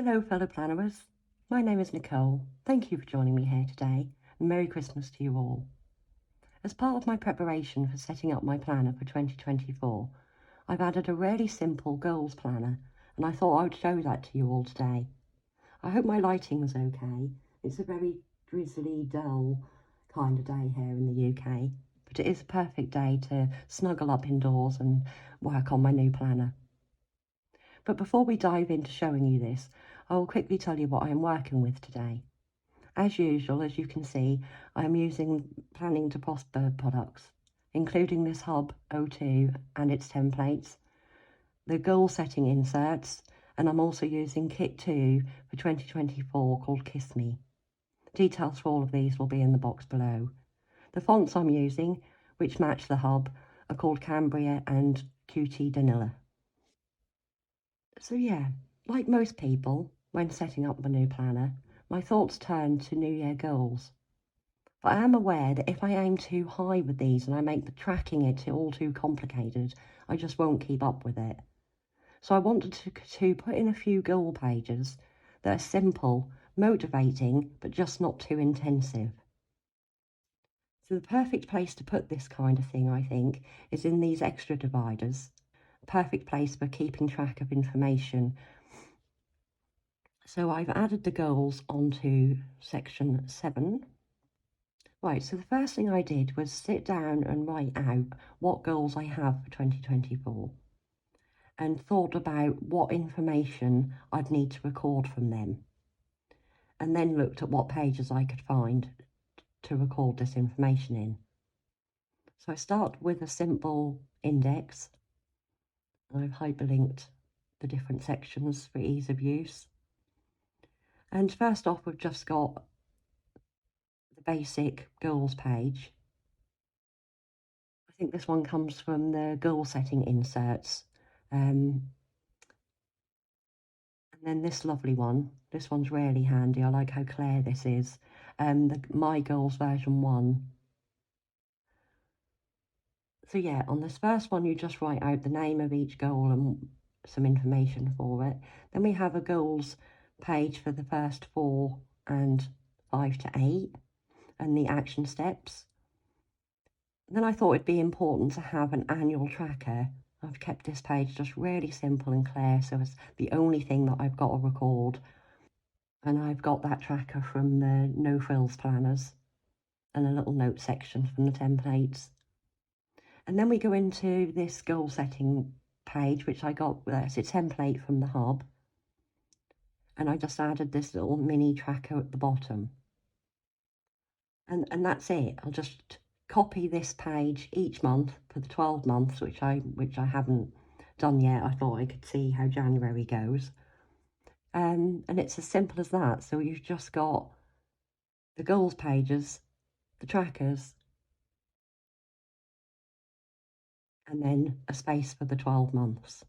Hello, fellow planners. My name is Nicole. Thank you for joining me here today, and Merry Christmas to you all. As part of my preparation for setting up my planner for 2024, I've added a really simple goals planner, and I thought I would show that to you all today. I hope my lighting is okay. It's a very drizzly, dull kind of day here in the UK, but it is a perfect day to snuggle up indoors and work on my new planner. But before we dive into showing you this, I will quickly tell you what I am working with today. As usual, as you can see, I am using Planning to Prosper products, including this Hub O2 and its templates, the goal setting inserts, and I'm also using Kit 2 for 2024 called Kiss Me. Details for all of these will be in the box below. The fonts I'm using, which match the Hub, are called Cambria and QT Danilla. So yeah, like most people, when setting up my new planner, my thoughts turn to New Year goals. But I am aware that if I aim too high with these and I make the tracking it all too complicated, I just won't keep up with it. So I wanted to put in a few goal pages that are simple, motivating, but just not too intensive. So the perfect place to put this kind of thing, I think, is in these extra dividers. Perfect place for keeping track of information. So I've added the goals onto section 7. Right, so the first thing I did was sit down and write out what goals I have for 2024 and thought about what information I'd need to record from them, and then looked at what pages I could find to record this information in. So I start with a simple index. I've hyperlinked the different sections for ease of use. And first off, we've just got the basic goals page. I think this one comes from the goal setting inserts. And then this lovely one, this one's really handy. I like how clear this is. The My Goals version 1. So yeah, on this first one, you just write out the name of each goal and some information for it. Then we have a goals page for the first 4 and 5 to 8 and the action steps. Then I thought it'd be important to have an annual tracker. I've kept this page just really simple and clear, so it's the only thing that I've got to record. And I've got that tracker from the No Frills planners and a little note section from the templates. And then we go into this goal setting page, which I got as a template from the Hub. And I just added this little mini tracker at the bottom. And that's it. I'll just copy this page each month for the 12 months, which I haven't done yet. I thought I could see how January goes. And it's as simple as that. So you've just got the goals pages, the trackers, and then a space for the 12 months.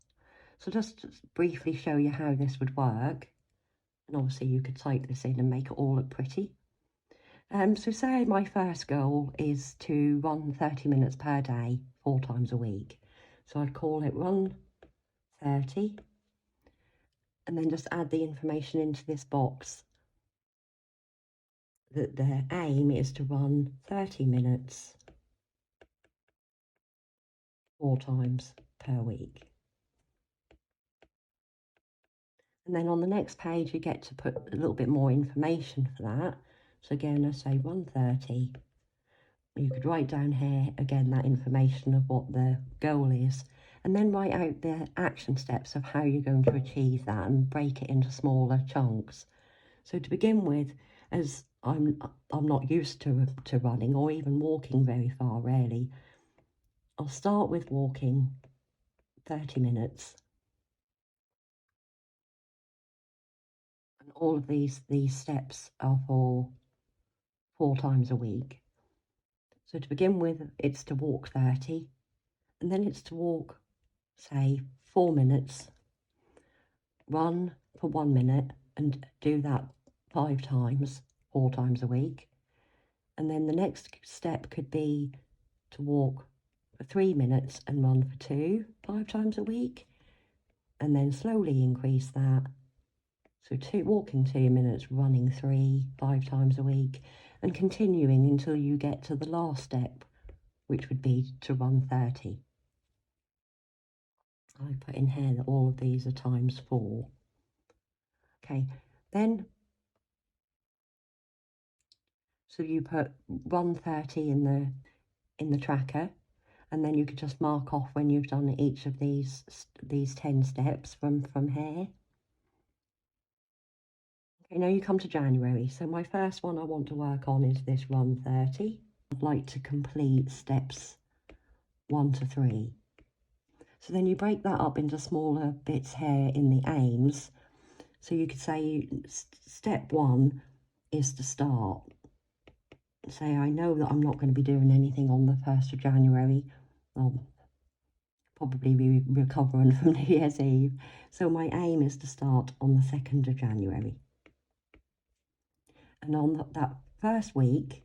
So just to briefly show you how this would work, and obviously you could type this in and make it all look pretty. So say my first goal is to run 30 minutes per day, 4 times a week. So I'd call it run 30, and then just add the information into this box that the aim is to run 30 minutes 4 times per week. And then on the next page, you get to put a little bit more information for that. So again, I say 130. You could write down here, again, that information of what the goal is, and then write out the action steps of how you're going to achieve that and break it into smaller chunks. So to begin with, as I'm not used to running or even walking very far, really, I'll start with walking 30 minutes. And all of these steps are for 4 times a week. So to begin with, it's to walk 30, and then it's to walk, say, 4 minutes, run for 1 minute, and do that 5 times, 4 times a week. And then the next step could be to walk for 3 minutes and run for 2, 5 times a week, and then slowly increase that So walking 2 minutes, running 3, 5 times a week, and continuing until you get to the last step, which would be to run 30. I put in here that all of these are times 4. Okay, then, so you put run 30 in the tracker, and then you could just mark off when you've done each of these 10 steps from here. Okay, now you come to January. So my first one I want to work on is this run 30. I'd like to complete steps 1 to 3. So then you break that up into smaller bits here in the aims. So you could say step 1 is to start. Say, I know that I'm not going to be doing anything on the 1st of January. I'll probably be recovering from New Year's Eve. So my aim is to start on the 2nd of January. And on that first week,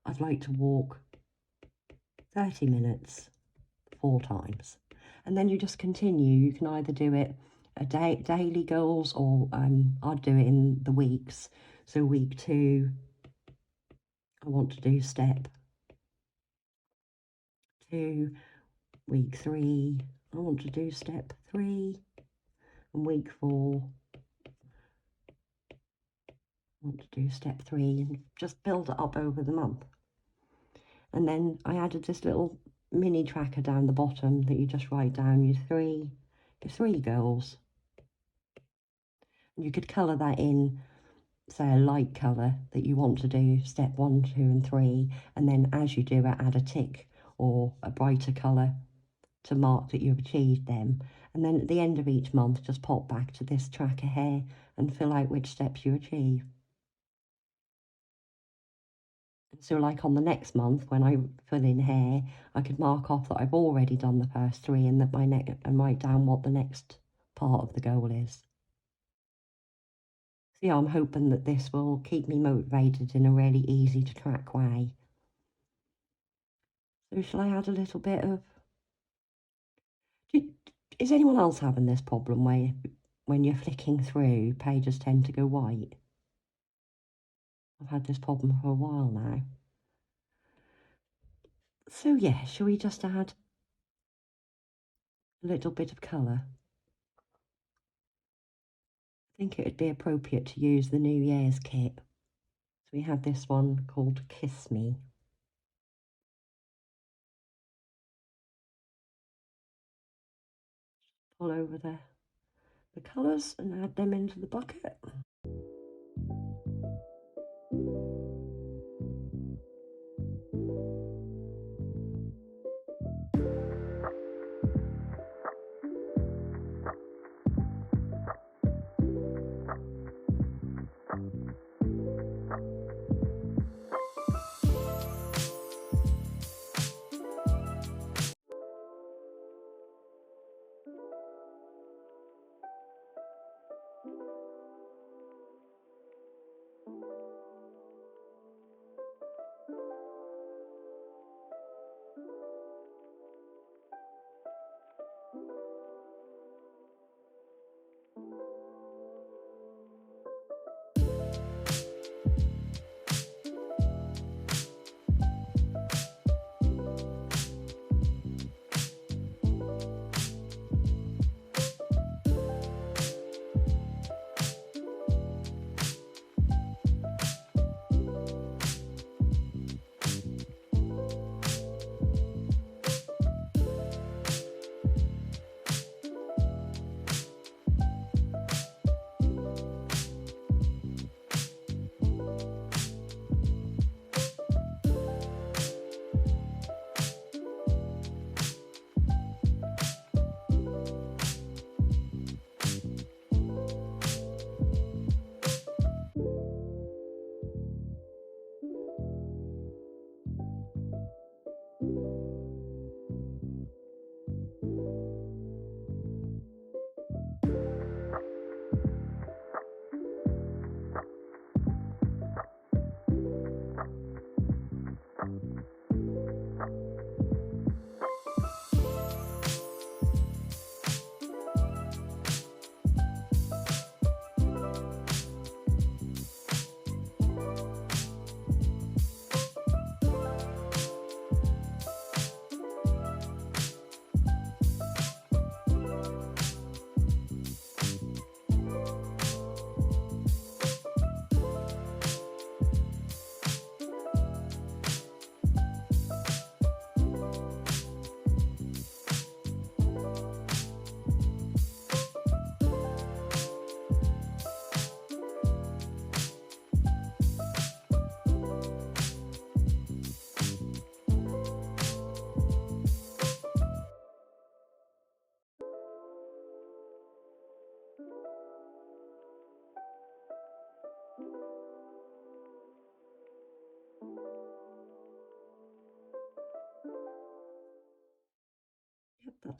I'd like to walk 30 minutes 4 times. And then you just continue. You can either do it daily goals, or I'd do it in the weeks. So week 2, I want to do step 2. Week 3, I want to do step 3. And week 4, I want to do step 3, and just build it up over the month. And then I added this little mini tracker down the bottom that you just write down your three goals. And you could colour that in, say, a light colour that you want to do step 1, 2 and 3, and then as you do it, add a tick or a brighter colour to mark that you've achieved them. And then at the end of each month, just pop back to this tracker here and fill out which steps you achieve. So like on the next month, when I fill in here, I could mark off that I've already done the first 3, and that and write down what the next part of the goal is. So yeah, I'm hoping that this will keep me motivated in a really easy to track way. So shall I add a little bit of... Is anyone else having this problem where when you're flicking through, pages tend to go white? I've had this problem for a while now. So yeah, shall we just add a little bit of colour? I think it would be appropriate to use the New Year's kit. So we have this one called Kiss Me. Pull over the colours and add them into the bucket.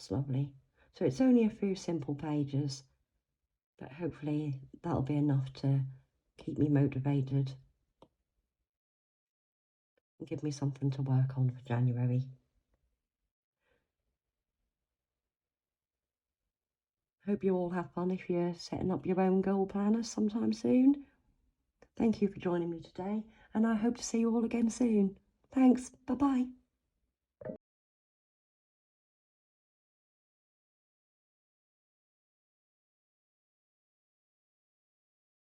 That's lovely. So it's only a few simple pages, but hopefully that'll be enough to keep me motivated and give me something to work on for January. Hope you all have fun if you're setting up your own goal planners sometime soon. Thank you for joining me today, and I hope to see you all again soon. Thanks. Bye-bye.